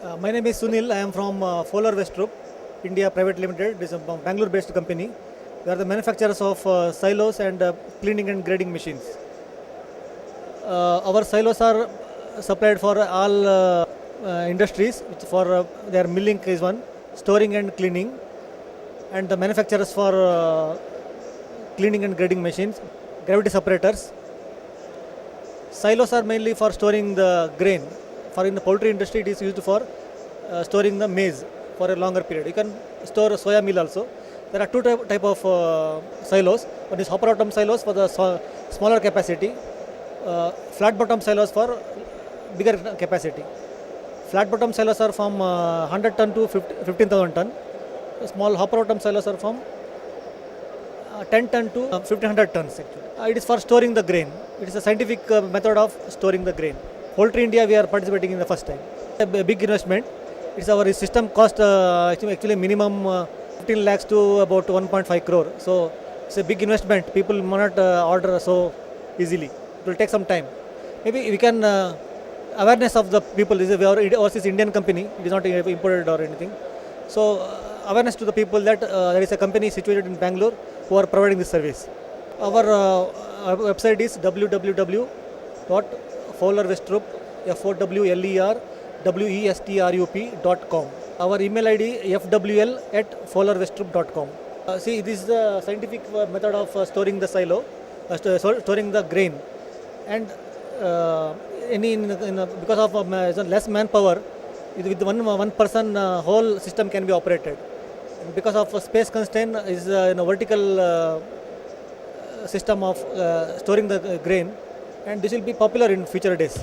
My name is Sunil. I am from Fowler Westrup, India Private Limited. It is a Bangalore-based company. We are the manufacturers of silos and cleaning and grading machines. Our silos are supplied for all industries. Which for their milling is one, storing and cleaning, and the manufacturers for cleaning and grading machines, gravity separators. Silos are mainly for storing the grain. For in the poultry industry, it is used for storing the maize for a longer period. You can store soya meal also. There are two type of silos. One is hopper bottom silos for the smaller capacity, flat bottom silos for bigger capacity. Flat bottom silos are from 100 ton to 15,000 ton. Small hopper bottom silos are from 10 ton to 1500 tons actually. It is for storing the grain. It is a scientific method of storing the grain. Poultry India, we are participating in the first time. A big investment. It's our system cost actually minimum 15 lakhs to about 1.5 crore. So it's a big investment. People may not order so easily. It will take some time. Maybe we can awareness of the people. This is our overseas Indian company. It is not imported or anything. So awareness to the people that there is a company situated in Bangalore who are providing this service. Our website is www.fowlerwestrup, FOWLERWESTRUP.com. Our email ID fwl@fowlerwestrup.com. See, this is the scientific method of storing the silo, storing the grain, and because of less manpower, with one person, whole system can be operated. And because of space constraint, is vertical system of storing the grain, and this will be popular in future days.